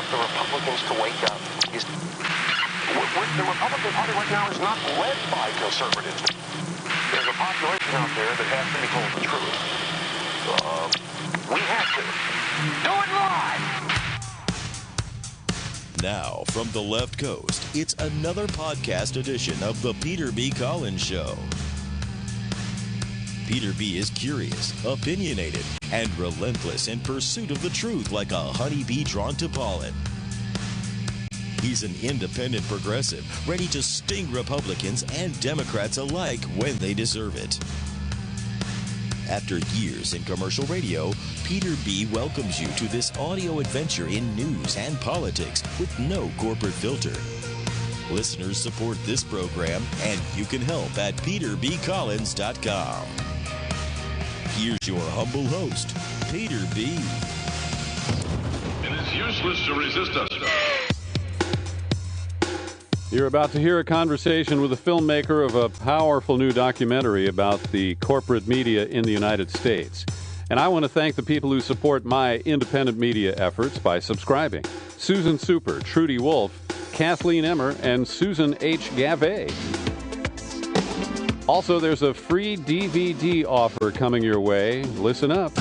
want the Republicans to wake up is the Republican Party right now is not led by conservatives. There's a population out there that has to be told the truth. We have to. Do it live! Now, from the left coast, it's another podcast edition of The Peter B. Collins Show. Peter B. is curious, opinionated, and relentless in pursuit of the truth like a honeybee drawn to pollen. He's an independent progressive, ready to sting Republicans and Democrats alike when they deserve it. After years in commercial radio, Peter B. welcomes you to this audio adventure in news and politics with no corporate filter. Listeners support this program, and you can help at peterbcollins.com. Here's your humble host, Peter B. It is useless to resist us. You're about to hear a conversation with a filmmaker of a powerful new documentary about the corporate media in the United States. And I want to thank the people who support my independent media efforts by subscribing. Susan Super, Trudy Wolf, Kathleen Emmer, and Susan H. Gavay. Also, there's a free DVD offer coming your way. Listen up.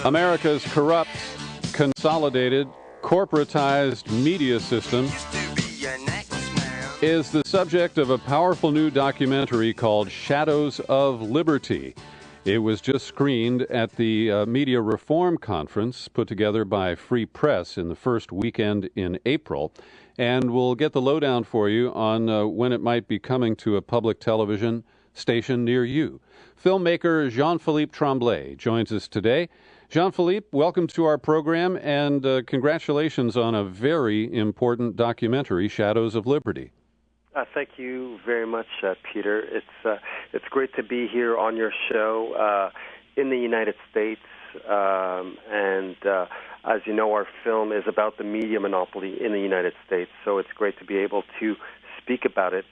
America's corrupt, consolidated, corporatized media system is the subject of a powerful new documentary called Shadows of Liberty. It was just screened at the Media Reform Conference put together by Free Press in the first weekend in April. And we'll get the lowdown for you on when it might be coming to a public television station near you. Filmmaker Jean-Philippe Tremblay joins us today. Jean-Philippe, welcome to our program, and congratulations on a very important documentary, Shadows of Liberty. Thank you very much, Peter. It's great to be here on your show in the United States, and as you know, our film is about the media monopoly in the United States, so it's great to be able to speak about it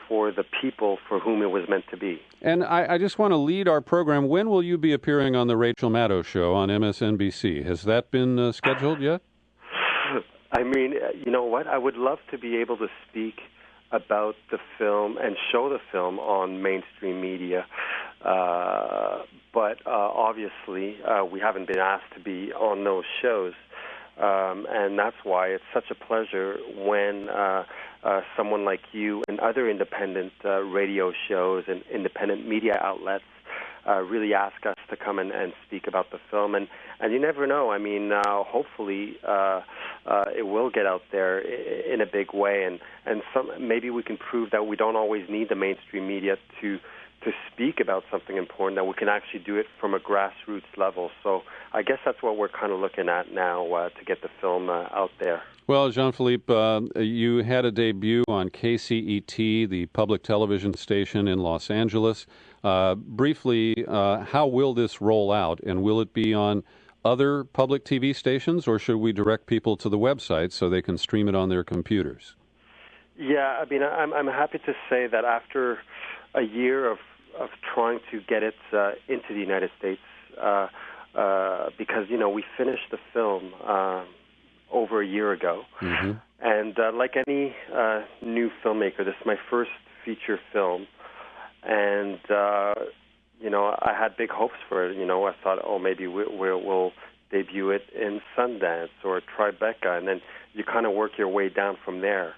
for the people for whom it was meant to be. And I just want to lead our program. When will you be appearing on the Rachel Maddow show on MSNBC? Has that been scheduled yet? I mean, you know what? I would love to be able to speak about the film and show the film on mainstream media, but obviously we haven't been asked to be on those shows, and that's why it's such a pleasure when someone like you and other independent radio shows and independent media outlets really ask us to come and speak about the film. And you never know. I mean, hopefully it will get out there in a big way. And maybe we can prove that we don't always need the mainstream media to speak about something important, that we can actually do it from a grassroots level. So I guess that's what we're kind of looking at now to get the film out there. Well, Jean-Philippe, you had a debut on KCET, the public television station in Los Angeles. Briefly, how will this roll out, and will it be on other public TV stations, or should we direct people to the website so they can stream it on their computers? Yeah, I mean, I'm happy to say that after a year of trying to get it into the United States, because, you know, we finished the film over a year ago. Mm-hmm. And like any new filmmaker, this is my first feature film. And, you know, I had big hopes for it. You know, I thought, maybe we'll debut it in Sundance or Tribeca, and then you kind of work your way down from there.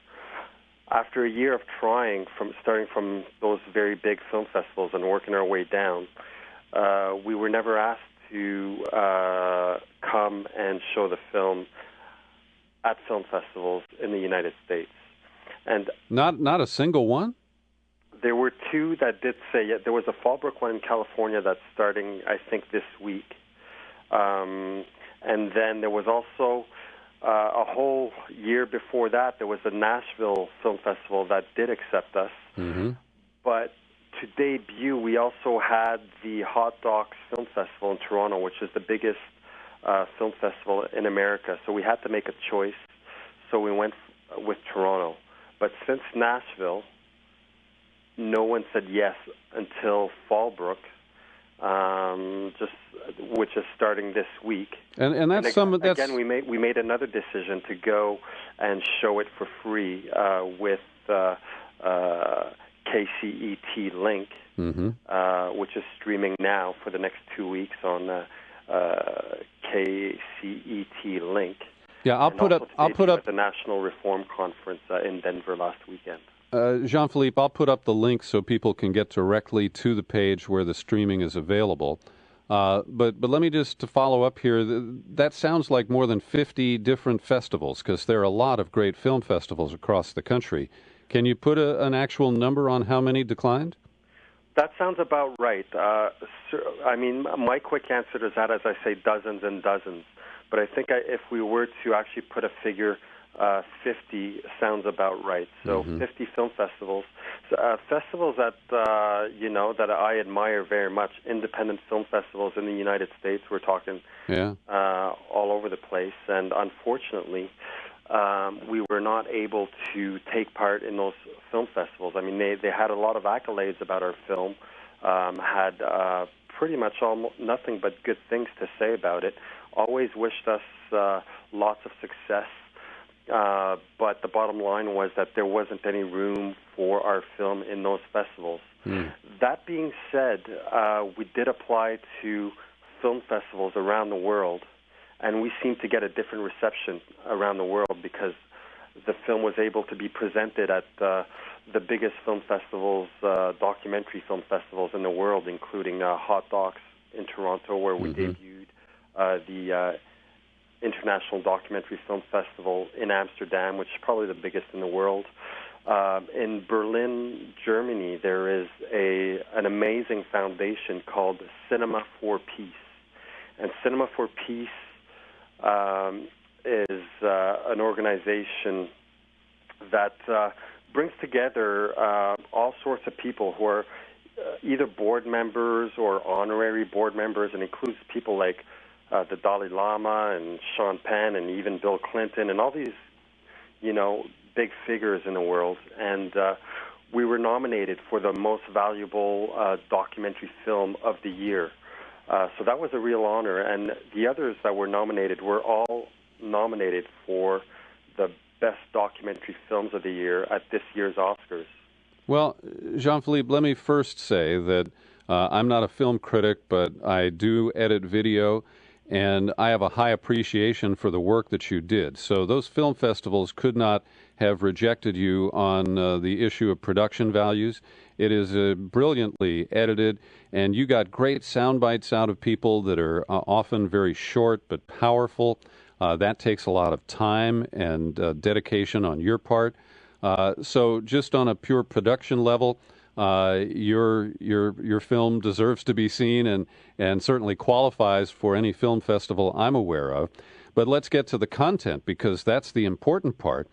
After a year of trying, starting from those very big film festivals and working our way down, we were never asked to come and show the film at film festivals in the United States. And not a single one? There were two that did say, yeah, there was a Fallbrook one in California that's starting, I think, this week. And then there was also a whole year before that, there was a Nashville Film Festival that did accept us. Mm-hmm. But to debut, we also had the Hot Docs Film Festival in Toronto, which is the biggest film festival in America. So we had to make a choice. So we went with Toronto. But since Nashville, no one said yes until Fallbrook, which is starting this week. And that's again, we made another decision to go and show it for free with KCET Link, which is streaming now for the next 2 weeks on KCET Link. Yeah, I'll put up at the National Reform Conference in Denver last weekend. Jean-Philippe, I'll put up the link so people can get directly to the page where the streaming is available. But let me just follow up here. That sounds like more than 50 different festivals, because there are a lot of great film festivals across the country. Can you put an actual number on how many declined? That sounds about right. I mean, my quick answer to that is I say dozens and dozens. But I think if we were to actually put a figure, 50 sounds about right. So 50 film festivals. Festivals that, that I admire very much, independent film festivals in the United States. We're talking all over the place. And unfortunately, we were not able to take part in those film festivals. I mean, they had a lot of accolades about our film, had pretty much nothing but good things to say about it, always wished us lots of success. But the bottom line was that there wasn't any room for our film in those festivals. That being said, we did apply to film festivals around the world, and we seemed to get a different reception around the world because the film was able to be presented at the biggest film festivals, documentary film festivals in the world, including Hot Docs in Toronto, where we debuted, the International Documentary Film Festival in Amsterdam, which is probably the biggest in the world. In Berlin, Germany, there is an amazing foundation called Cinema for Peace. And Cinema for Peace is an organization that brings together all sorts of people who are either board members or honorary board members, and includes people like the Dalai Lama and Sean Penn and even Bill Clinton and all these, big figures in the world. And we were nominated for the most valuable documentary film of the year. So that was a real honor. And the others that were nominated were all nominated for the best documentary films of the year at this year's Oscars. Well, Jean-Philippe, let me first say that I'm not a film critic, but I do edit video, and I have a high appreciation for the work that you did. So those film festivals could not have rejected you on the issue of production values. It is brilliantly edited, and you got great sound bites out of people that are often very short but powerful. That takes a lot of time and dedication on your part. So just on a pure production level, your film deserves to be seen and certainly qualifies for any film festival I'm aware of. But let's get to the content, because that's the important part.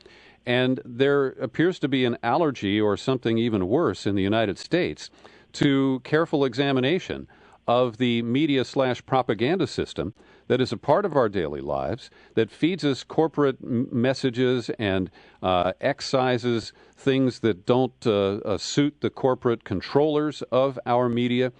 And there appears to be an allergy, or something even worse in the United States, to careful examination of the media/propaganda system that is a part of our daily lives, that feeds us corporate messages and excises things that don't suit the corporate controllers of our media.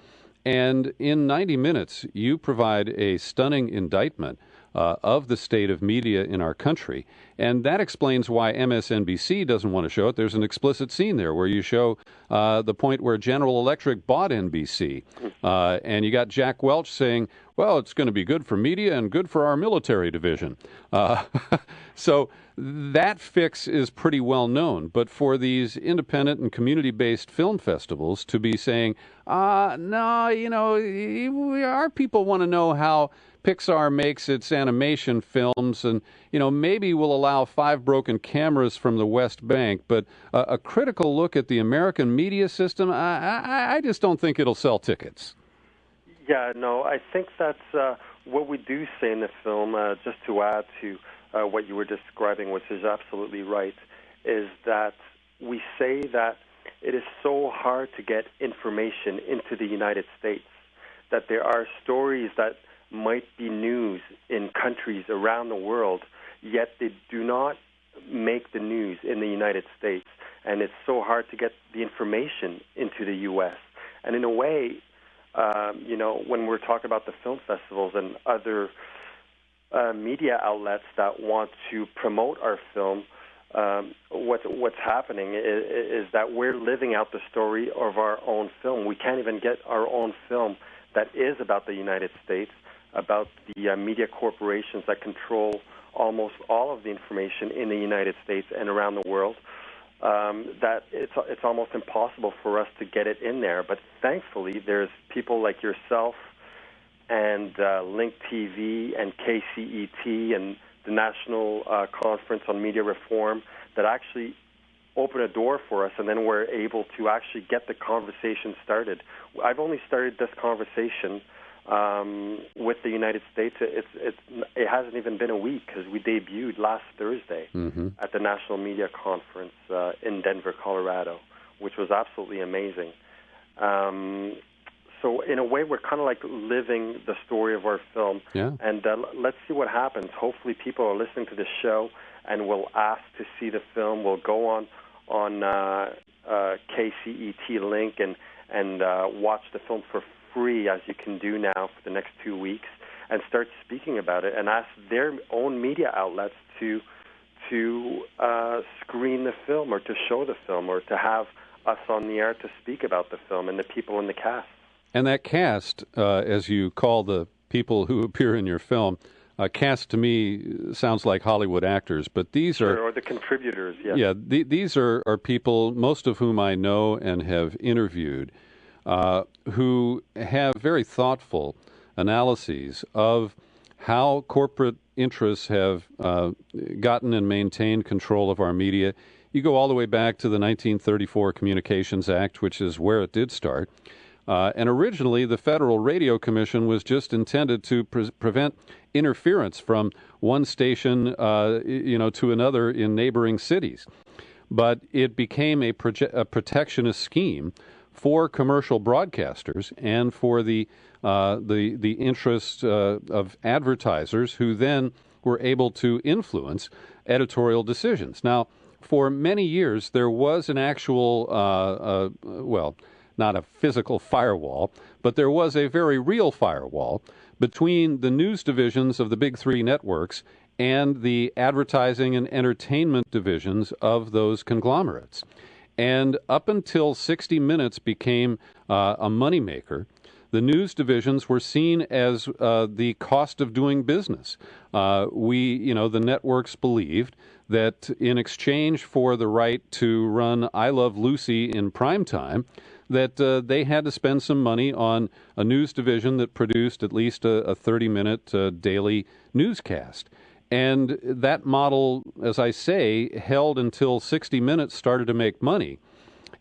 And in 90 minutes, you provide a stunning indictment of the state of media in our country. And that explains why MSNBC doesn't want to show it. There's an explicit scene there where you show the point where General Electric bought NBC. And you got Jack Welch saying, well, it's going to be good for media and good for our military division. So that fix is pretty well known. But for these independent and community-based film festivals to be saying, no, our people want to know how Pixar makes its animation films, and, maybe we'll allow 5 broken cameras from the West Bank, but a critical look at the American media system, I just don't think it'll sell tickets. Yeah, no, I think that's what we do say in the film, just to add to what you were describing, which is absolutely right, is that we say that it is so hard to get information into the United States that there are stories that might be news in countries around the world, yet they do not make the news in the United States. And it's so hard to get the information into the U.S. And in a way, when we're talking about the film festivals and other media outlets that want to promote our film, what's happening is that we're living out the story of our own film. We can't even get our own film that is about the United States, about the media corporations that control almost all of the information in the United States and around the world. That it's almost impossible for us to get it in there. But thankfully, there's people like yourself and Link TV and KCET and the National Conference on Media Reform that actually open a door for us, and then we're able to actually get the conversation started. I've only started this conversation with the United States. It hasn't even been a week because we debuted last Thursday at the National Media Conference in Denver, Colorado, which was absolutely amazing. So in a way, we're kind of like living the story of our film. Yeah. And let's see what happens. Hopefully people are listening to the show and will ask to see the film. We'll go on KCET link and watch the film for free, as you can do now for the next 2 weeks, and start speaking about it and ask their own media outlets to screen the film or to show the film or to have us on the air to speak about the film and the people in the cast. And that cast, as you call the people who appear in your film, cast to me sounds like Hollywood actors, but these are... Or the contributors, yes. Yeah, these are people, most of whom I know and have interviewed, who have very thoughtful analyses of how corporate interests have gotten and maintained control of our media. You go all the way back to the 1934 Communications Act, which is where it did start. And originally, the Federal Radio Commission was just intended to prevent interference from one station, to another in neighboring cities. But it became a protectionist scheme for commercial broadcasters and for the interests of advertisers, who then were able to influence editorial decisions. Now, for many years, there was an actual, not a physical firewall, but there was a very real firewall between the news divisions of the big three networks and the advertising and entertainment divisions of those conglomerates. And up until 60 Minutes became a moneymaker, the news divisions were seen as the cost of doing business. The networks believed that in exchange for the right to run I Love Lucy in primetime, that they had to spend some money on a news division that produced at least a 30-minute daily newscast. And that model, as I say, held until 60 Minutes started to make money.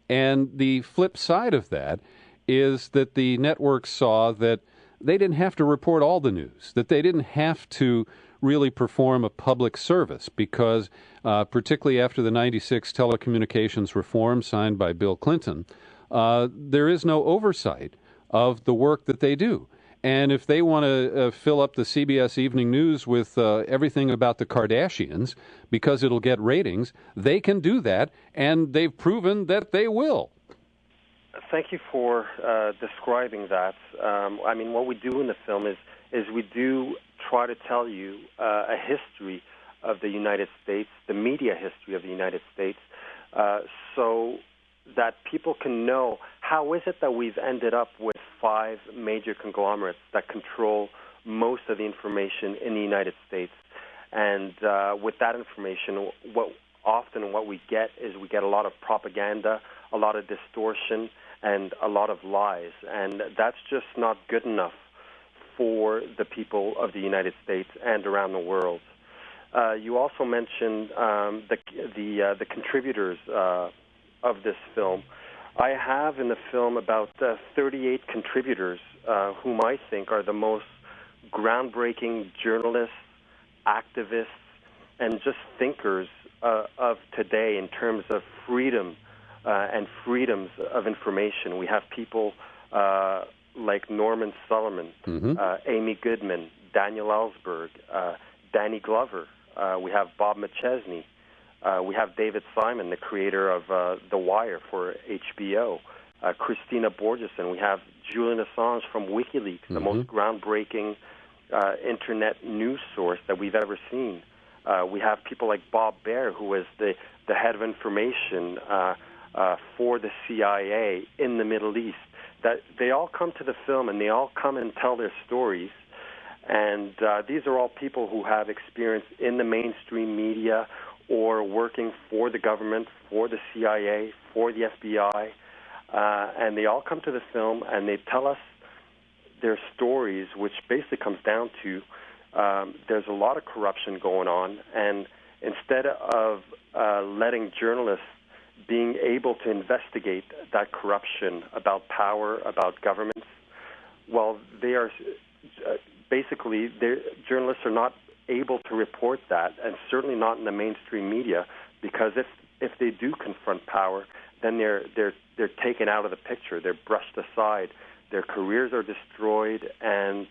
And the flip side of that is that the networks saw that they didn't have to report all the news, that they didn't have to really perform a public service, because particularly after the 96 telecommunications reform signed by Bill Clinton, there is no oversight of the work that they do. And if they want to fill up the CBS Evening News with everything about the Kardashians because it'll get ratings, they can do that, and they've proven that they will. Thank you for describing that. What we do in the film is we do try to tell you a history of the United States, the media history of the United States, so that people can know how is it that we've ended up with 5 major conglomerates that control most of the information in the United States. And with that information, what we get is we get a lot of propaganda, a lot of distortion, and a lot of lies. And that's just not good enough for the people of the United States and around the world. You also mentioned the contributors of this film. I have in the film about 38 contributors whom I think are the most groundbreaking journalists, activists, and just thinkers of today in terms of freedom and freedoms of information. We have people like Norman Solomon, Amy Goodman, Daniel Ellsberg, Danny Glover. We have Bob McChesney. We have David Simon, the creator of The Wire for HBO. Christina Borgeson. We have Julian Assange from WikiLeaks, the most groundbreaking internet news source that we've ever seen. We have people like Bob Baer, who was the head of information for the CIA in the Middle East. That they all come to the film and they all come and tell their stories. And these are all people who have experience in the mainstream media or working for the government, for the CIA, for the FBI. And they all come to the film and they tell us their stories, which basically comes down to there's a lot of corruption going on. And instead of letting journalists being able to investigate that corruption about power, about governments, well, they are basically, journalists are not able to report that, and certainly not in the mainstream media, because if they do confront power, then they're taken out of the picture. They're brushed aside. Their careers are destroyed, and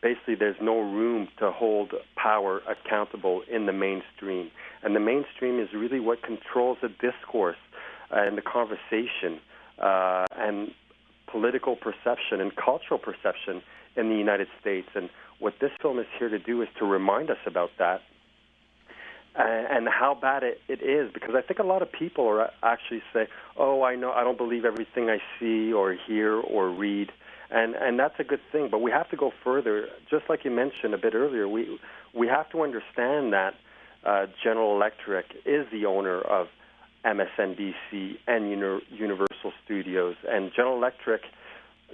basically there's no room to hold power accountable in the mainstream. And the mainstream is really what controls the discourse and the conversation and political perception and cultural perception in the United States. And what this film is here to do is to remind us about that and how bad it is, because I think a lot of people are actually say, oh, I don't believe everything I see or hear or read, and that's a good thing. But we have to go further. Just like you mentioned a bit earlier, we have to understand that General Electric is the owner of MSNBC and Universal Studios, and General Electric,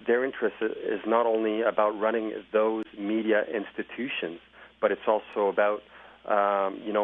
their interest is not only about running those media institutions, but it's also about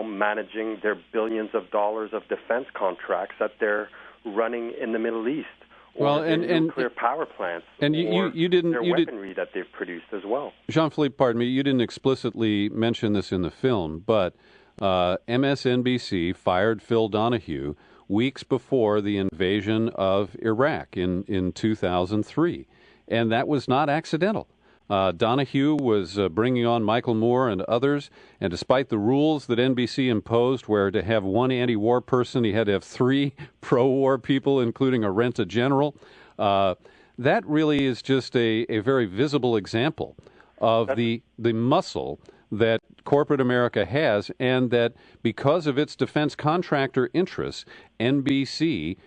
managing their billions of dollars of defense contracts that they're running in the Middle East, or nuclear power plants, and you didn't weaponry that they've produced as well. Jean-Philippe, pardon me, you didn't explicitly mention this in the film, but MSNBC fired Phil Donahue weeks before the invasion of Iraq in 2003, and that was not accidental. Donahue was bringing on Michael Moore and others, and despite the rules that NBC imposed, where to have one anti-war person, he had to have 3 pro-war people, including a rent-a-general, that really is just a very visible example of the muscle that corporate America has, and that because of its defense contractor interests, NBC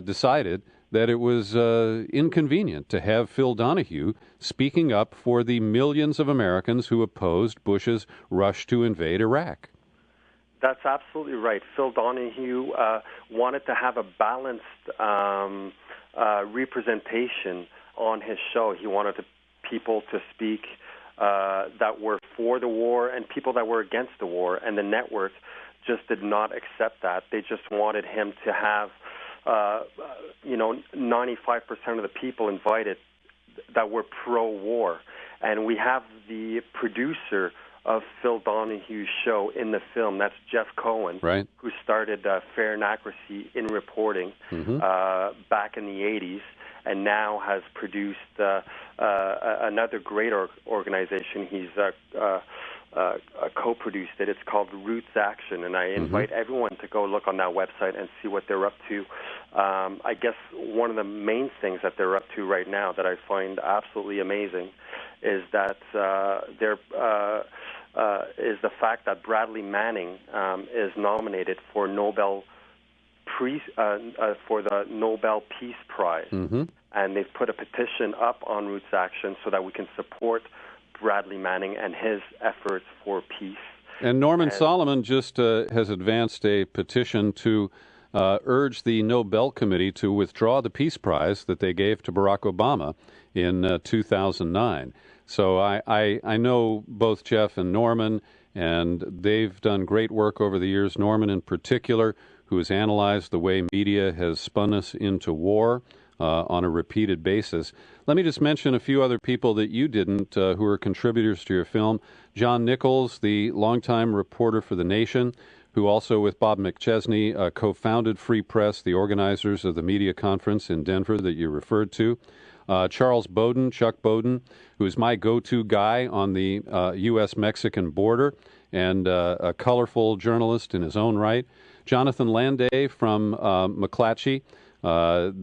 decided that it was inconvenient to have Phil Donahue speaking up for the millions of Americans who opposed Bush's rush to invade Iraq. That's absolutely right. Phil Donahue wanted to have a balanced representation on his show. He wanted people to speak that were for the war and people that were against the war, and the network just did not accept that. They just wanted him to have 95% of the people invited that were pro-war. And we have the producer of Phil Donahue's show in the film, that's Jeff Cohen, right, who started Fair and Accuracy in Reporting back in the 80s, and now has produced another great organization. He's co-produced it. It's called Roots Action, and I invite everyone to go look on that website and see what they're up to. I guess one of the main things that they're up to right now that I find absolutely amazing is that is the fact that Bradley Manning is nominated for for the Nobel Peace Prize, and they've put a petition up on Roots Action so that we can support Bradley Manning and his efforts for peace. And Norman Solomon just has advanced a petition to urge the Nobel Committee to withdraw the Peace Prize that they gave to Barack Obama in 2009. So I know both Jeff and Norman, and they've done great work over the years. Norman in particular, who has analyzed the way media has spun us into war on a repeated basis. Let me just mention a few other people that you didn't, who are contributors to your film. John Nichols, the longtime reporter for The Nation, who also with Bob McChesney co-founded Free Press, the organizers of the media conference in Denver that you referred to. Charles Bowden, Chuck Bowden, who is my go-to guy on the U.S.-Mexican border and a colorful journalist in his own right. Jonathan Landay from McClatchy.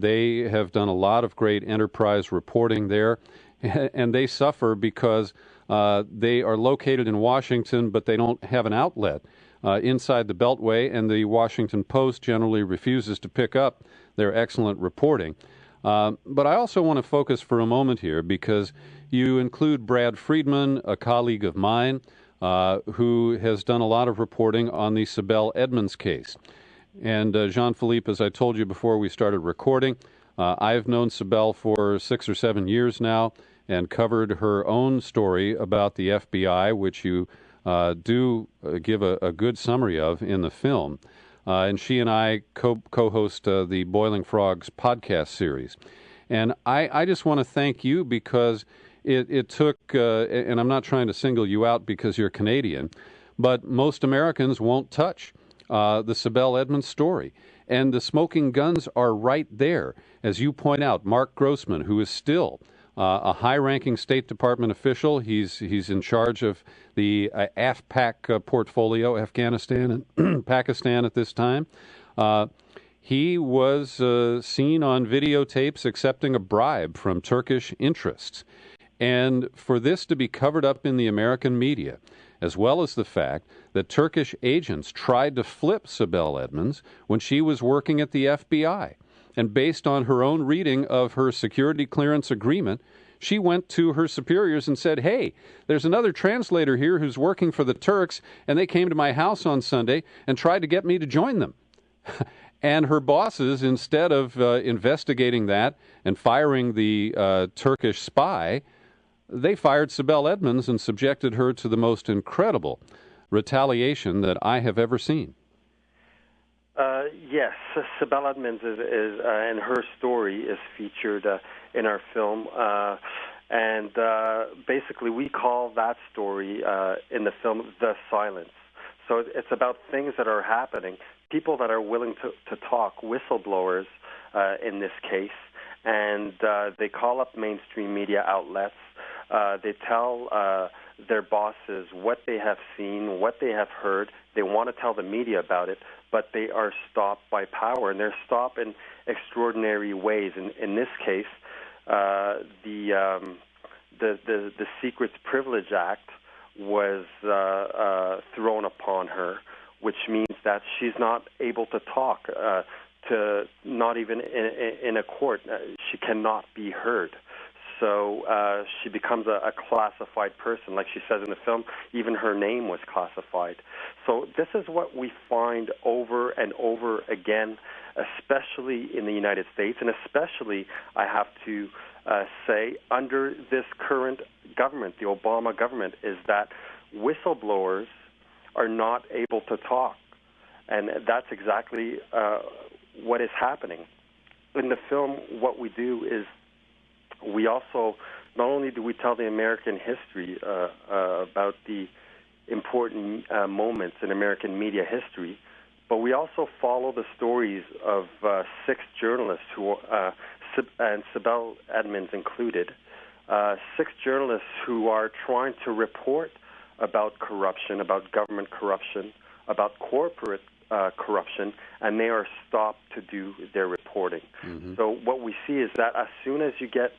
They have done a lot of great enterprise reporting there, and they suffer because they are located in Washington, but they don't have an outlet inside the Beltway, and the Washington Post generally refuses to pick up their excellent reporting. But I also want to focus for a moment here because you include Brad Friedman, a colleague of mine, who has done a lot of reporting on the Sibel Edmonds case. And Jean-Philippe, as I told you before we started recording, I've known Sibel for 6 or 7 years now and covered her own story about the FBI, which you do give a good summary of in the film. And she and I co-host the Boiling Frogs podcast series. And I just want to thank you because it took, and I'm not trying to single you out because you're Canadian, but most Americans won't touch the Sibel Edmonds story. And the smoking guns are right there. As you point out, Mark Grossman, who is still a high-ranking State Department official. He's in charge of the AFPAC portfolio, Afghanistan and Pakistan at this time. He was seen on videotapes accepting a bribe from Turkish interests. And for this to be covered up in the American media, as well as the fact that Turkish agents tried to flip Sibel Edmonds when she was working at the FBI. And based on her own reading of her security clearance agreement, she went to her superiors and said, hey, there's another translator here who's working for the Turks, and they came to my house on Sunday and tried to get me to join them. And her bosses, instead of investigating that and firing the Turkish spy, they fired Sibel Edmonds and subjected her to the most incredible retaliation that I have ever seen. Yes, Sibel Edmonds is and her story is featured in our film, and basically we call that story in the film The Silence. So it's about things that are happening, people that are willing to talk, whistleblowers in this case, and they call up mainstream media outlets. They tell their bosses what they have seen, what they have heard. They want to tell the media about it, but they are stopped by power, and they're stopped in extraordinary ways. In this case, the Secrets Privilege Act was thrown upon her, which means that she's not able to talk, to not even in a court. She cannot be heard. So she becomes a classified person. Like she says in the film, even her name was classified. So this is what we find over and over again, especially in the United States, and especially, I have to say, under this current government, the Obama government, is that whistleblowers are not able to talk. And that's exactly what is happening. In the film, what we do is we also, not only do we tell the American history about the important moments in American media history, but we also follow the stories of 6 journalists who, and Sibel Edmonds included, 6 journalists who are trying to report about corruption, about government corruption, about corporate corruption, and they are stopped to do their reporting. Mm-hmm. So what we see is that as soon as you get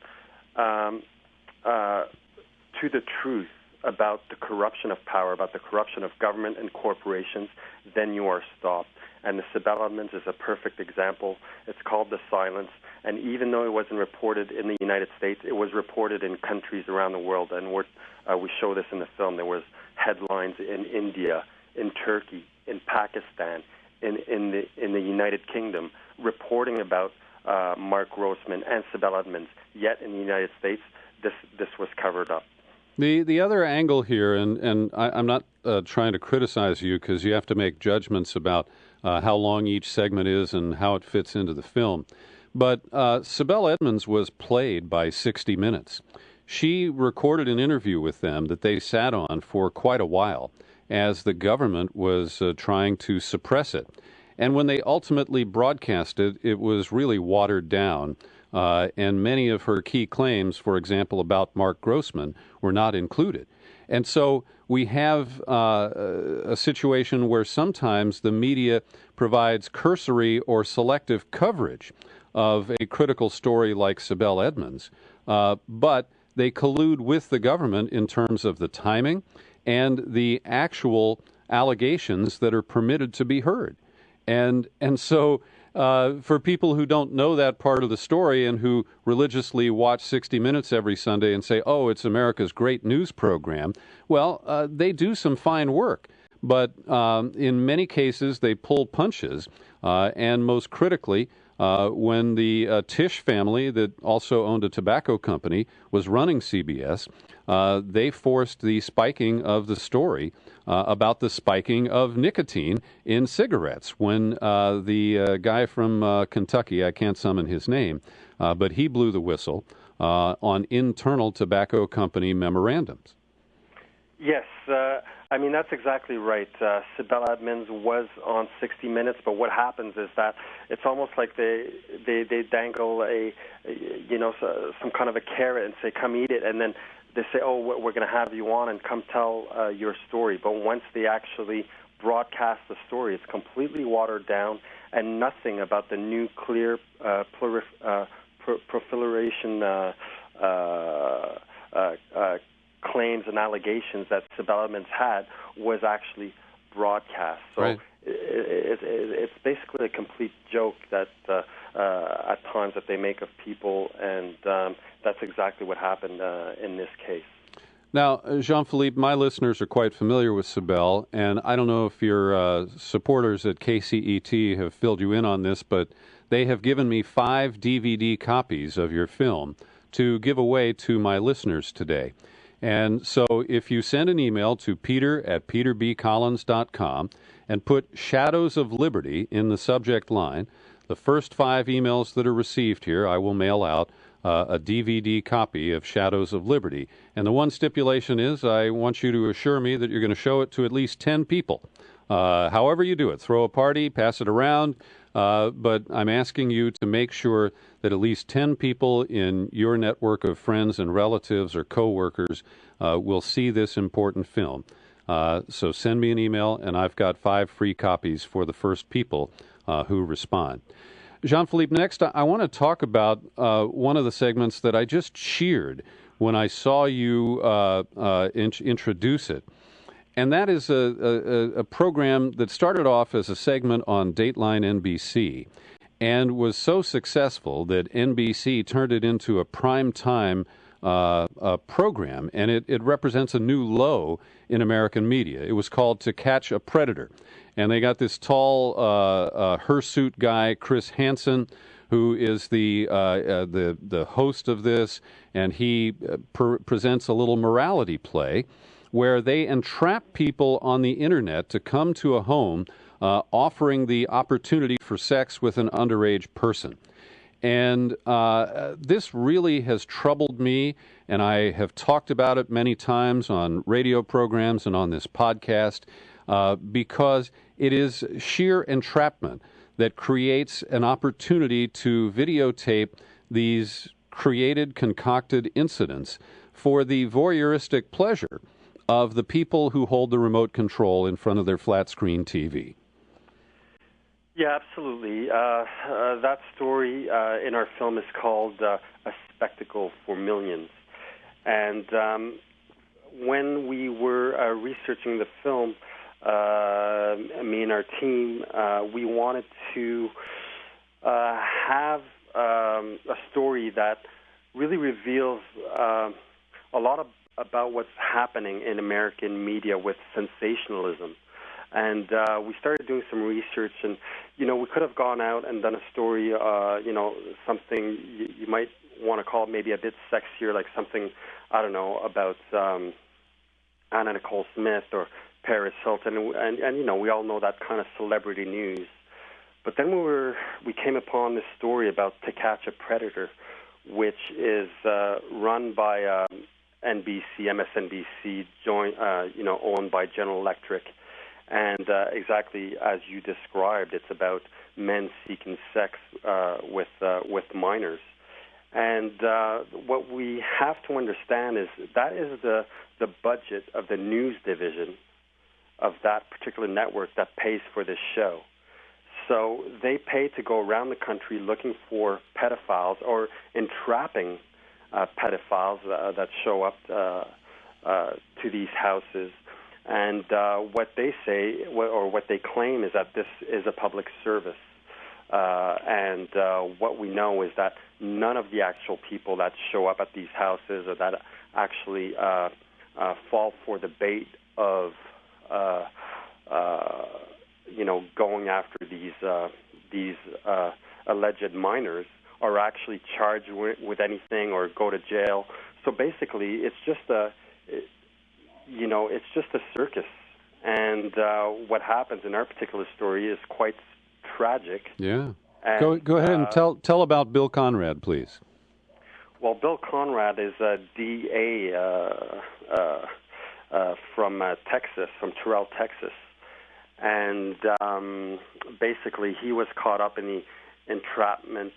to the truth about the corruption of power, about the corruption of government and corporations, then you are stopped. And the Sibel Edmonds is a perfect example. It's called The Silence. And even though it wasn't reported in the United States, it was reported in countries around the world. And we show this in the film. There was headlines in India, in Turkey, in Pakistan, in the United Kingdom, reporting about Mark Grossman and Sibel Edmonds. Yet in the United States, this was covered up. The other angle here, and I'm not trying to criticize you because you have to make judgments about how long each segment is and how it fits into the film, but Sibel Edmonds was played by 60 Minutes. She recorded an interview with them that they sat on for quite a while, as the government was trying to suppress it. And when they ultimately broadcast it, it was really watered down. And many of her key claims, for example, about Mark Grossman, were not included. And so we have a situation where sometimes the media provides cursory or selective coverage of a critical story like Sibel Edmonds, but they collude with the government in terms of the timing and the actual allegations that are permitted to be heard. And so for people who don't know that part of the story and who religiously watch 60 Minutes every Sunday and say, oh, it's America's great news program, well, they do some fine work. But in many cases, they pull punches. And most critically, when the Tisch family, that also owned a tobacco company, was running CBS, they forced the spiking of the story about the spiking of nicotine in cigarettes when the guy from Kentucky, I can't summon his name, but he blew the whistle on internal tobacco company memorandums. Yes, I mean, that's exactly right. Sibel Edmonds was on 60 Minutes, but what happens is that it's almost like they dangle some kind of a carrot and say, come eat it, and then they say, oh, we're going to have you on and come tell your story. But once they actually broadcast the story, it's completely watered down, and nothing about the nuclear proliferation claims and allegations that Sibel Edmonds had was actually broadcast. So right. It's basically a complete joke that at times that they make of people, and that's exactly what happened in this case. Now, Jean-Philippe, my listeners are quite familiar with Sibel, and I don't know if your supporters at KCET have filled you in on this, but they have given me 5 DVD copies of your film to give away to my listeners today. And so if you send an email to peter@peterbcollins.com and put Shadows of Liberty in the subject line, the first 5 emails that are received here, I will mail out a DVD copy of Shadows of Liberty. And the one stipulation is I want you to assure me that you're going to show it to at least 10 people. However you do it, throw a party, pass it around, but I'm asking you to make sure that at least 10 people in your network of friends and relatives or coworkers will see this important film. So send me an email, and I've got 5 free copies for the first people who respond. Jean-Philippe, next I want to talk about one of the segments that I just cheered when I saw you introduce it. And that is a program that started off as a segment on Dateline NBC and was so successful that NBC turned it into a primetime program, and it represents a new low in American media. It was called To Catch a Predator. And they got this tall hirsute guy, Chris Hansen, who is the host of this, and he presents a little morality play where they entrap people on the internet to come to a home offering the opportunity for sex with an underage person. And this really has troubled me, and I have talked about it many times on radio programs and on this podcast, because it is sheer entrapment that creates an opportunity to videotape these created, concocted incidents for the voyeuristic pleasure of the people who hold the remote control in front of their flat-screen TV. Yeah, absolutely. That story in our film is called A Spectacle for Millions. And when we were researching the film, me and our team, we wanted to have a story that really reveals a lot about what's happening in American media with sensationalism. And we started doing some research, and, we could have gone out and done a story, something you might want to call it maybe a bit sexier, like something, I don't know, about Anna Nicole Smith or Paris Hilton, and we all know that kind of celebrity news. But then we came upon this story about To Catch a Predator, which is run by NBC, MSNBC, owned by General Electric. And exactly as you described, it's about men seeking sex with minors. And what we have to understand is that is the budget of the news division of that particular network that pays for this show. So they pay to go around the country looking for pedophiles or entrapping pedophiles that show up to these houses. And what they say, or what they claim, is that this is a public service. And what we know is that none of the actual people that show up at these houses or that actually fall for the bait of, going after these alleged minors are actually charged with anything or go to jail. So basically, it's just a circus. And what happens in our particular story is quite tragic. Yeah. And, go ahead and tell about Bill Conrad, please. Well, Bill Conrad is a DA from Texas, from Terrell, Texas. And basically he was caught up in the entrapment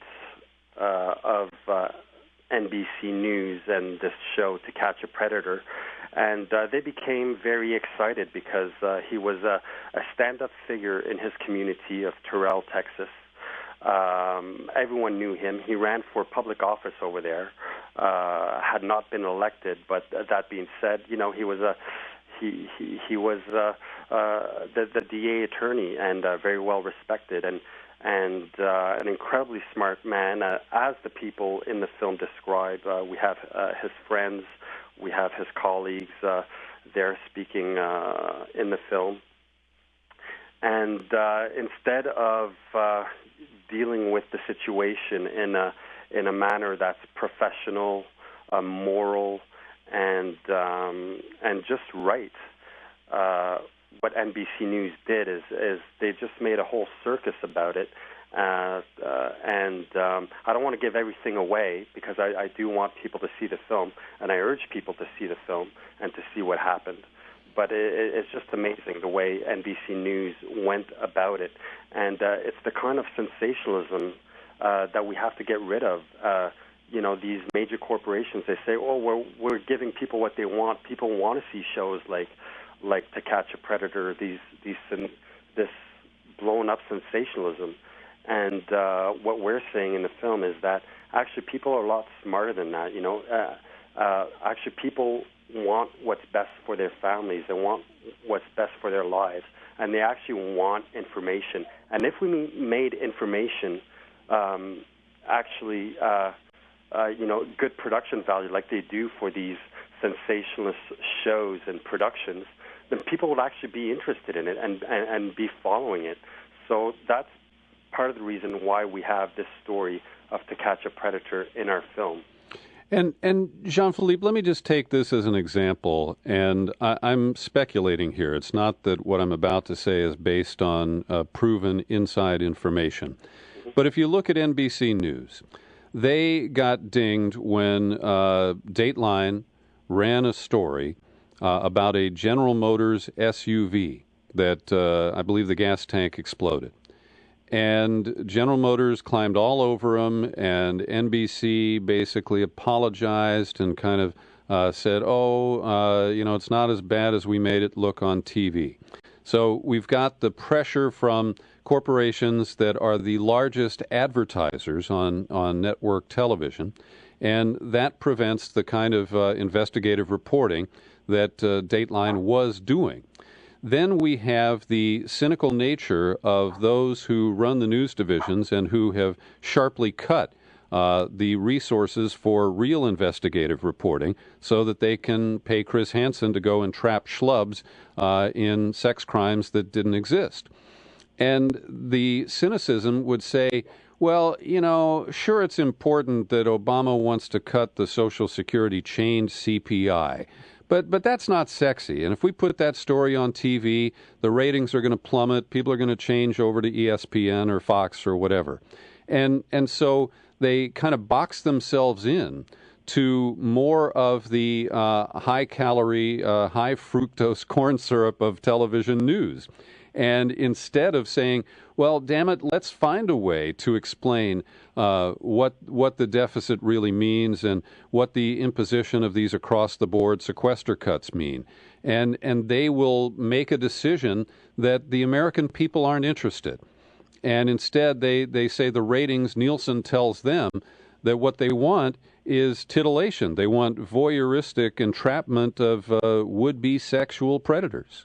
of NBC News and this show, To Catch a Predator. And they became very excited because he was a stand-up figure in his community of Terrell, Texas. Everyone knew him. He ran for public office over there, had not been elected. But that being said, he was he was the DA attorney and very well respected and an incredibly smart man, as the people in the film describe. We have his friends, we have his colleagues there speaking in the film. And instead of dealing with the situation in a manner that's professional, moral, and just right, what NBC News did is they just made a whole circus about it. And I don't want to give everything away because I do want people to see the film, and I urge people to see the film and to see what happened. But it's just amazing the way NBC News went about it. And it's the kind of sensationalism that we have to get rid of. These major corporations, they say, oh, we're giving people what they want. People want to see shows like To Catch a Predator, this blown-up sensationalism. And what we're saying in the film is that actually people are a lot smarter than that. Actually people want what's best for their families. They want what's best for their lives, and they actually want information. And if we made information good production value like they do for these sensationalist shows and productions, then people would actually be interested in it and be following it. So that's part of the reason why we have this story of To Catch a Predator in our film. And Jean-Philippe, let me just take this as an example, and I'm speculating here. It's not that what I'm about to say is based on proven inside information. But if you look at NBC News, they got dinged when Dateline ran a story about a General Motors SUV that I believe the gas tank exploded. And General Motors climbed all over them, and NBC basically apologized and kind of said, it's not as bad as we made it look on TV. So we've got the pressure from corporations that are the largest advertisers on network television, and that prevents the kind of investigative reporting that Dateline was doing. Then we have the cynical nature of those who run the news divisions and who have sharply cut the resources for real investigative reporting so that they can pay Chris Hansen to go and trap schlubs in sex crimes that didn't exist. And the cynicism would say, well, sure, it's important that Obama wants to cut the Social Security change CPI. But that's not sexy. And if we put that story on TV, the ratings are going to plummet. People are going to change over to ESPN or Fox or whatever. And so they kind of box themselves in to more of the high-calorie, high-fructose corn syrup of television news. And instead of saying, well, damn it, let's find a way to explain what the deficit really means and what the imposition of these across-the-board sequester cuts mean. And they will make a decision that the American people aren't interested. And instead, they say the ratings, Nielsen tells them that what they want is titillation. They want voyeuristic entrapment of would-be sexual predators.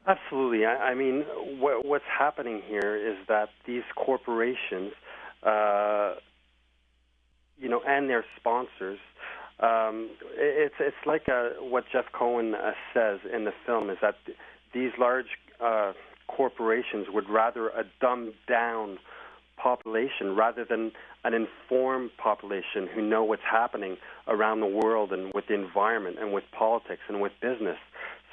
Absolutely. I mean, what's happening here is that these corporations, and their sponsors, it's like what Jeff Cohen says in the film, is that these large corporations would rather a dumbed-down population rather than an informed population who know what's happening around the world and with the environment and with politics and with business.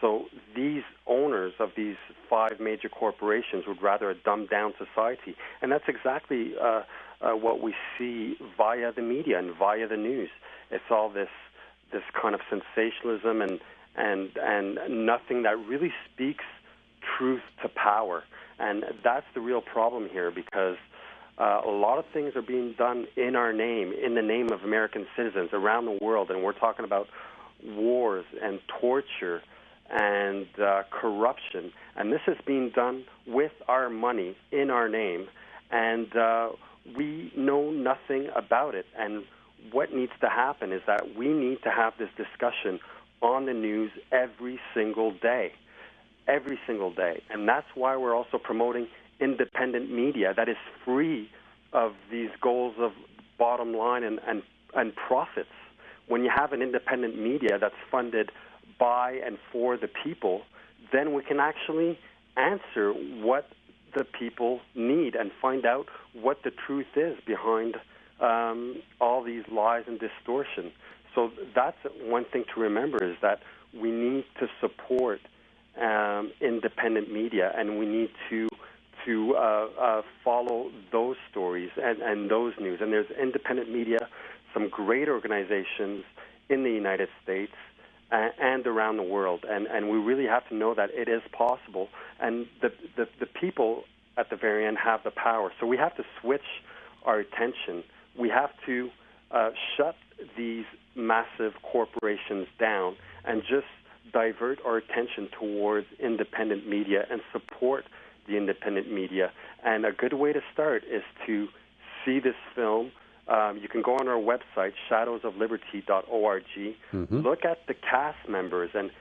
So these owners of these 5 major corporations would rather a dumbed-down society, and that's exactly what we see via the media and via the news. It's all this kind of sensationalism and nothing that really speaks truth to power, and that's the real problem here, because a lot of things are being done in our name, in the name of American citizens around the world, and we're talking about wars and torture and corruption, and this is being done with our money in our name, and we know nothing about it. And what needs to happen is that we need to have this discussion on the news every single day, and that's why we're also promoting independent media that is free of these goals of bottom line and profits. When you have an independent media that's funded by and for the people, then we can actually answer what the people need and find out what the truth is behind all these lies and distortion. So that's one thing to remember, is that we need to support independent media, and we need to follow those stories and those news. And there's independent media, some great organizations in the United States and around the world, and we really have to know that it is possible, and the people at the very end have the power. So we have to switch our attention. We have to shut these massive corporations down and just divert our attention towards independent media and support the independent media. And a good way to start is to see this film. You can go on our website, shadowsofliberty.org, look at the cast members and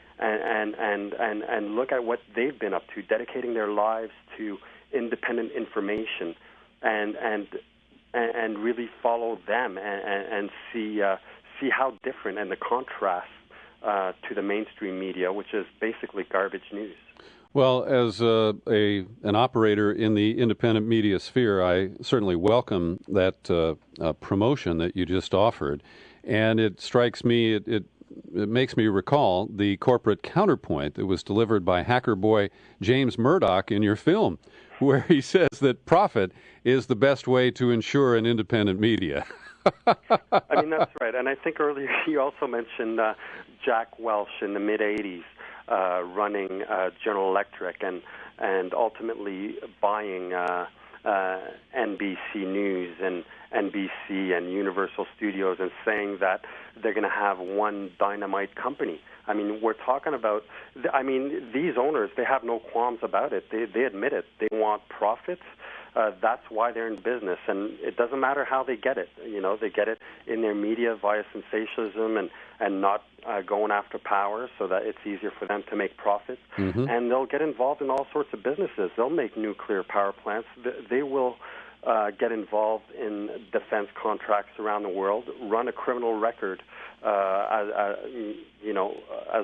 look at what they've been up to, dedicating their lives to independent information, and really follow them and see how different, and the contrast to the mainstream media, which is basically garbage news. Well, as an operator in the independent media sphere, I certainly welcome that promotion that you just offered. And it strikes me, it makes me recall the corporate counterpoint that was delivered by hacker boy James Murdoch in your film, where he says that profit is the best way to ensure an independent media. I mean, that's right. And I think earlier you also mentioned Jack Welch in the mid-'80s. Running General Electric and ultimately buying NBC News and NBC and Universal Studios, and saying that they're going to have one dynamite company. I mean, we're talking about, these owners, they have no qualms about it. They admit it. They want profits. That's why they're in business, and it doesn't matter how they get it. They get it in their media via sensationalism and not going after power, so that it's easier for them to make profits. And they'll get involved in all sorts of businesses. They'll make nuclear power plants. They will get involved in defense contracts around the world, run a criminal record as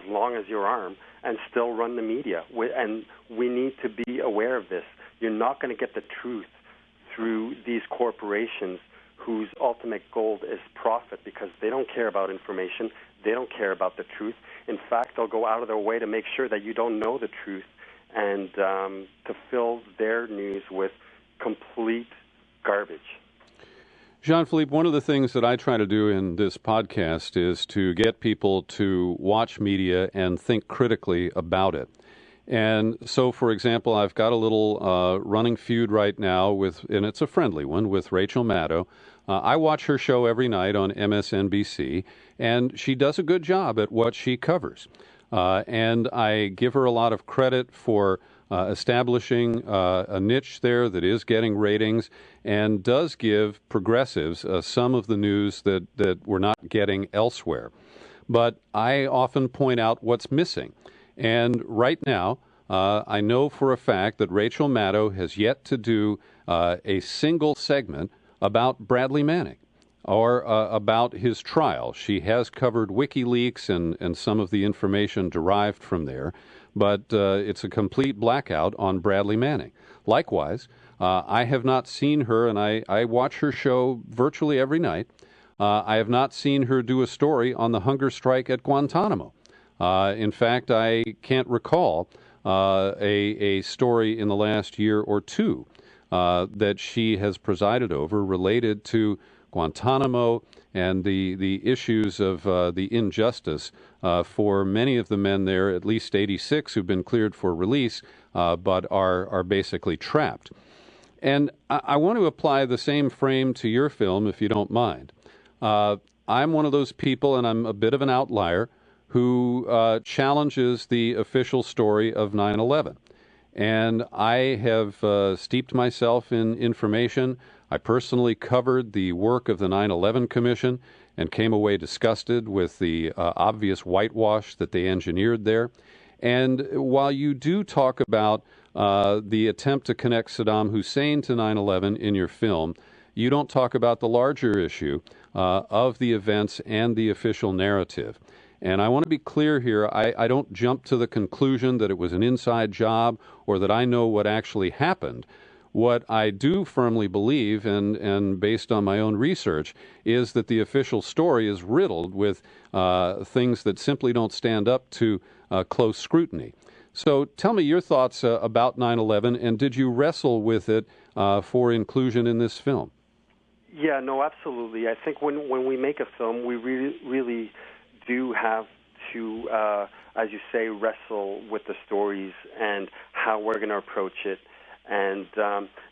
long as your arm, and still run the media. And we need to be aware of this. You're not going to get the truth through these corporations whose ultimate goal is profit, because they don't care about information. They don't care about the truth. In fact, they'll go out of their way to make sure that you don't know the truth, and to fill their news with complete garbage. Jean-Philippe, one of the things that I try to do in this podcast is to get people to watch media and think critically about it. And so, for example, I've got a little running feud right now and it's a friendly one, with Rachel Maddow. I watch her show every night on MSNBC, and she does a good job at what she covers. And I give her a lot of credit for establishing a niche there that is getting ratings and does give progressives some of the news that we're not getting elsewhere. But I often point out what's missing. And right now, I know for a fact that Rachel Maddow has yet to do a single segment about Bradley Manning or about his trial. She has covered WikiLeaks and some of the information derived from there, but it's a complete blackout on Bradley Manning. Likewise, I have not seen her, and I watch her show virtually every night. I have not seen her do a story on the hunger strike at Guantanamo. In fact, I can't recall a story in the last year or two that she has presided over related to Guantanamo and the issues of the injustice for many of the men there, at least 86 who've been cleared for release, but are basically trapped. And I want to apply the same frame to your film, if you don't mind. I'm one of those people, and I'm a bit of an outlier, who challenges the official story of 9/11. And I have steeped myself in information. I personally covered the work of the 9/11 Commission and came away disgusted with the obvious whitewash that they engineered there. And while you do talk about the attempt to connect Saddam Hussein to 9/11 in your film, you don't talk about the larger issue of the events and the official narrative. And I want to be clear here, I don't jump to the conclusion that it was an inside job or that I know what actually happened. What I do firmly believe, and based on my own research, is that the official story is riddled with things that simply don't stand up to close scrutiny. So tell me your thoughts about 9/11, and did you wrestle with it for inclusion in this film? Yeah, no, absolutely. I think when we make a film, we really do have to, as you say, wrestle with the stories and how we're going to approach it. And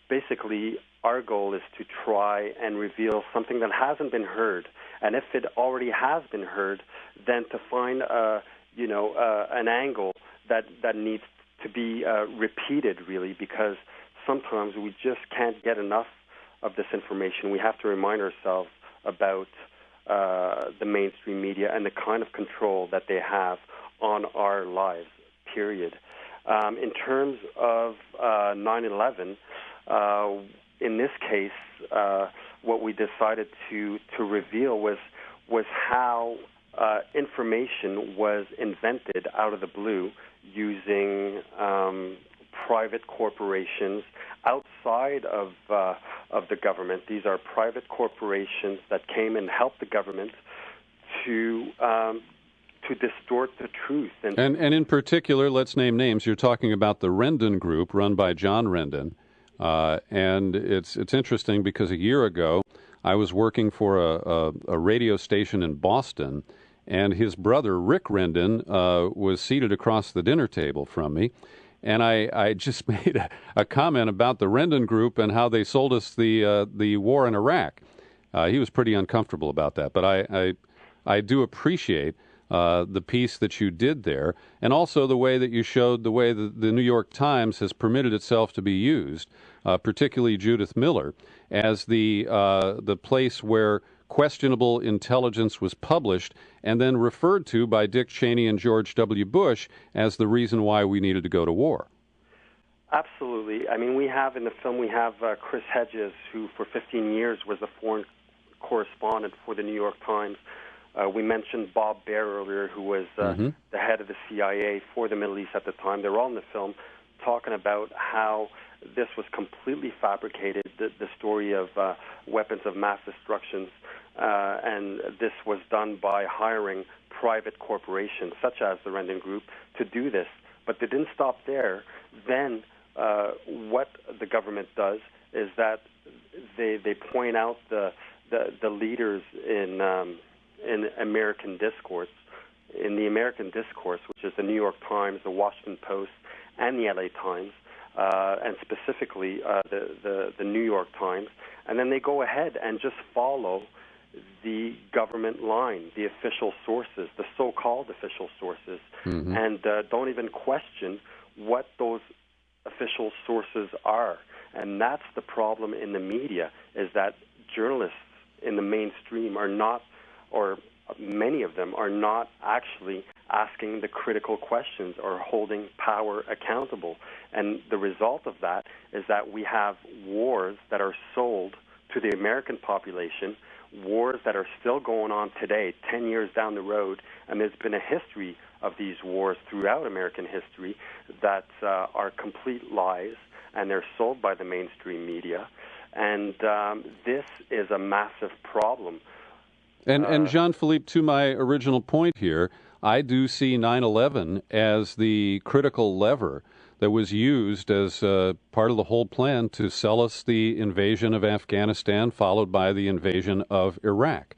basically, our goal is to try and reveal something that hasn't been heard. And if it already has been heard, then to find, an angle that needs to be repeated, really, because sometimes we just can't get enough of this information. We have to remind ourselves about the mainstream media and the kind of control that they have on our lives, period. In terms of 9/11, in this case, what we decided to reveal was how information was invented out of the blue using private corporations outside of the government. These are private corporations that came and helped the government to distort the truth. And in particular, let's name names. You're talking about the Rendon Group, run by John Rendon. And it's interesting because a year ago, I was working for a radio station in Boston, and his brother, Rick Rendon, was seated across the dinner table from me. And I just made a comment about the Rendon Group and how they sold us the war in Iraq. He was pretty uncomfortable about that, but I do appreciate the piece that you did there, and also the way that you showed the way that the New York Times has permitted itself to be used, particularly Judith Miller, as the place where questionable intelligence was published and then referred to by Dick Cheney and George W. Bush as the reason why we needed to go to war. Absolutely. I mean, we have in the film, we have Chris Hedges, who for 15 years was a foreign correspondent for the New York Times. We mentioned Bob Baer earlier, who was the head of the CIA for the Middle East at the time. They're all in the film talking about how this was completely fabricated, the story of weapons of mass destruction, and this was done by hiring private corporations, such as the Rendon Group, to do this. But they didn't stop there. Then what the government does is that they point out the the leaders in American discourse, in the American discourse, which is the New York Times, the Washington Post, and the LA Times, and specifically the New York Times, and then they go ahead and just follow the government line, the official sources, the so-called official sources, and don't even question what those official sources are. And that's the problem in the media, is that journalists in the mainstream are not, or many of them are not actually asking the critical questions or holding power accountable. And the result of that is that we have wars that are sold to the American population, wars that are still going on today, 10 years down the road, and there's been a history of these wars throughout American history that are complete lies, and they're sold by the mainstream media. And this is a massive problem. And Jean-Philippe, to my original point here, I do see 9/11 as the critical lever that was used as part of the whole plan to sell us the invasion of Afghanistan, followed by the invasion of Iraq.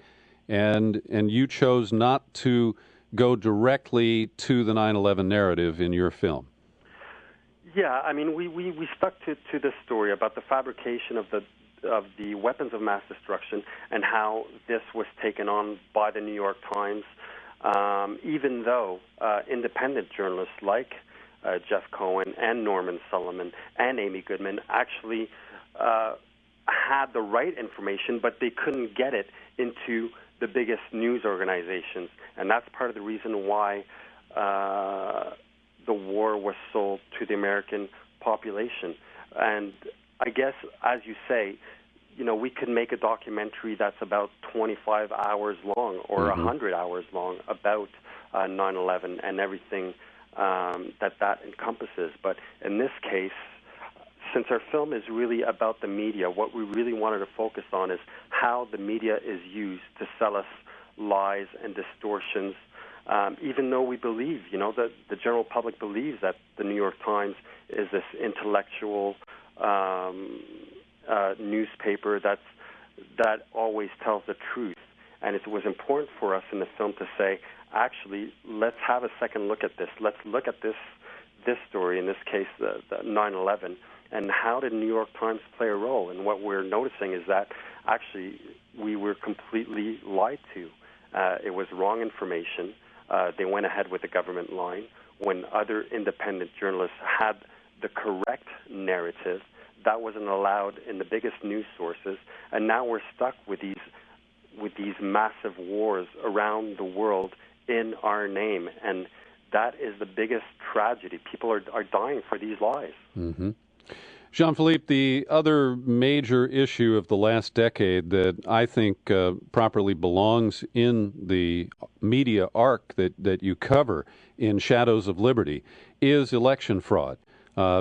And you chose not to go directly to the 9/11 narrative in your film. Yeah, I mean, we stuck to this story about the fabrication of the weapons of mass destruction and how this was taken on by the New York Times, even though independent journalists like Jeff Cohen and Norman Solomon and Amy Goodman actually had the right information, but they couldn't get it into the biggest news organizations. And that's part of the reason why the war was sold to the American population. And I guess, as you say, you know, we could make a documentary that's about 25 hours long or 100 hours long about 9/11 and everything that encompasses. But in this case, since our film is really about the media, what we really wanted to focus on is how the media is used to sell us lies and distortions, even though we believe, you know, that the general public believes that the New York Times is this intellectual newspaper that always tells the truth. And it was important for us in the film to say, actually, let's have a second look at this. Let's look at this story, in this case, the 9/11, and how did New York Times play a role? And what we're noticing is that actually we were completely lied to. It was wrong information. They went ahead with the government line when other independent journalists had the correct narrative. That wasn't allowed in the biggest news sources, and now we're stuck with these massive wars around the world in our name, and that is the biggest tragedy. People are dying for these lies. Jean-Philippe, the other major issue of the last decade that I think properly belongs in the media arc that you cover in Shadows of Liberty is election fraud.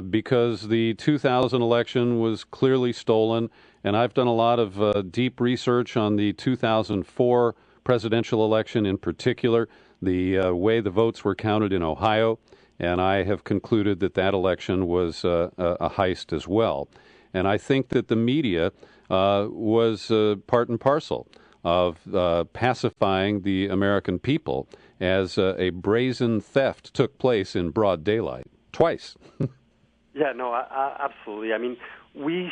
Because the 2000 election was clearly stolen, and I've done a lot of deep research on the 2004 presidential election in particular, the way the votes were counted in Ohio, and I have concluded that election was a heist as well. And I think that the media was part and parcel of pacifying the American people as a brazen theft took place in broad daylight, twice. Yeah, no, absolutely. I mean, we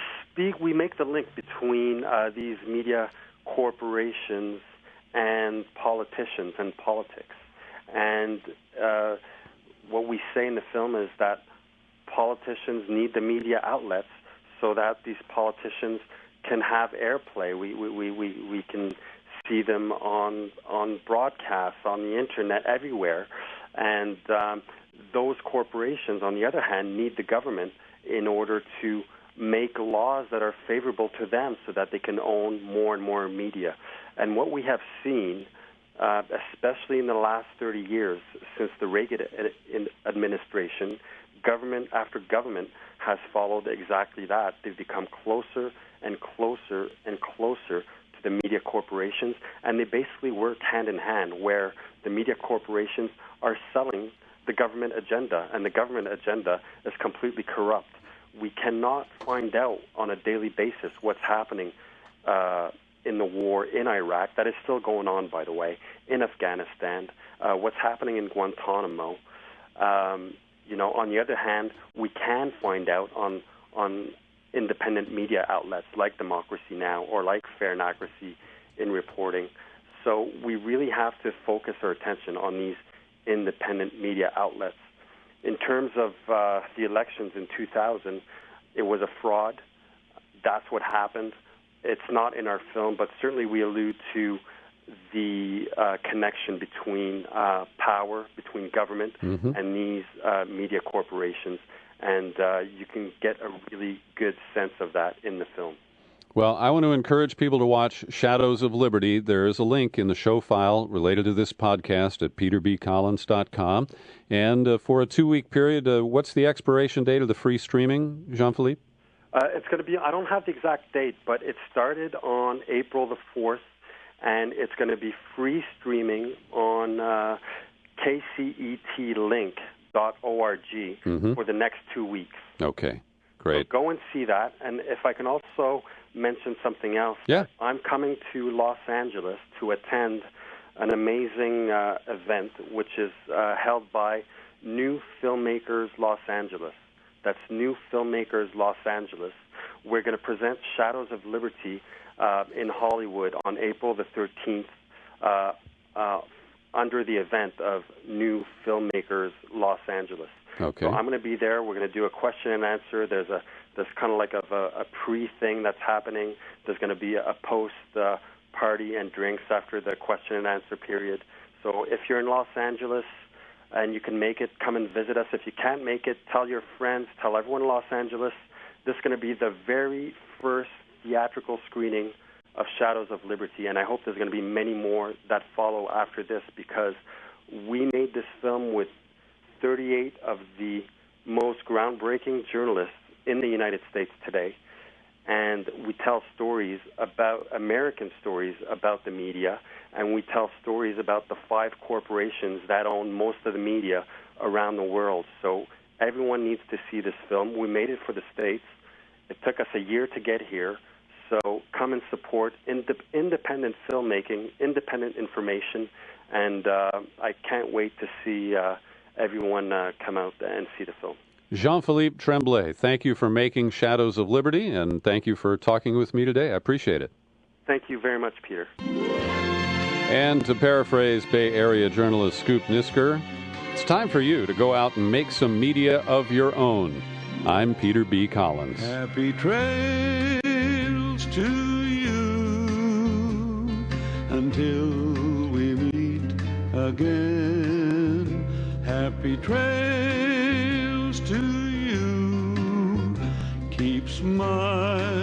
make the link between these media corporations and politicians and politics. And what we say in the film is that politicians need the media outlets so that these politicians can have airplay. We can see them on broadcasts, on the internet, everywhere. And those corporations, on the other hand, need the government in order to make laws that are favorable to them so that they can own more and more media. And what we have seen, especially in the last 30 years since the Reagan administration, government after government has followed exactly that. They've become closer and closer and closer to the media corporations, and they basically work hand in hand, where the media corporations are selling the government agenda, and the government agenda is completely corrupt. We cannot find out on a daily basis what's happening in the war in Iraq, that is still going on, by the way, in Afghanistan, what's happening in Guantanamo. On the other hand, we can find out on independent media outlets like Democracy Now! Or like Fair and Accuracy in reporting. So we really have to focus our attention on these independent media outlets. In terms of the elections in 2000, it was a fraud. That's what happened. It's not in our film, but certainly we allude to the connection between power, between government, and these media corporations. And you can get a really good sense of that in the film. Well, I want to encourage people to watch Shadows of Liberty. There is a link in the show file related to this podcast at peterbcollins.com. And for a 2-week period, what's the expiration date of the free streaming, Jean-Philippe? It's going to be, I don't have the exact date, but it started on April the 4th, and it's going to be free streaming on KCETlink.org for the next 2 weeks. Okay, great. So go and see that. And if I can also mention something else, I'm coming to Los Angeles to attend an amazing event, which is held by New Filmmakers Los Angeles. That's New Filmmakers Los Angeles. We're going to present Shadows of Liberty in Hollywood on April the 13th under the event of New Filmmakers Los Angeles. Okay. So I'm going to be there. We're going to do a question and answer. There's kind of like a pre-thing that's happening. There's going to be a post party and drinks after the question and answer period. So if you're in Los Angeles and you can make it, come and visit us. If you can't make it, tell your friends, tell everyone in Los Angeles. This is going to be the very first theatrical screening of Shadows of Liberty, and I hope there's going to be many more that follow after this, because we made this film with 38 of the most groundbreaking journalists in the United States today, and we tell stories about American stories about the media, and we tell stories about the 5 corporations that own most of the media around the world. So everyone needs to see this film. We made it for the States. It took us a year to get here. So come and support independent filmmaking, independent information, and I can't wait to see everyone come out and see the film. Jean-Philippe Tremblay, thank you for making Shadows of Liberty, and thank you for talking with me today. I appreciate it. Thank you very much, Peter. And to paraphrase Bay Area journalist Scoop Nisker, it's time for you to go out and make some media of your own. I'm Peter B. Collins. Happy trails to you until we meet again. Happy trails to you. Keep smiling.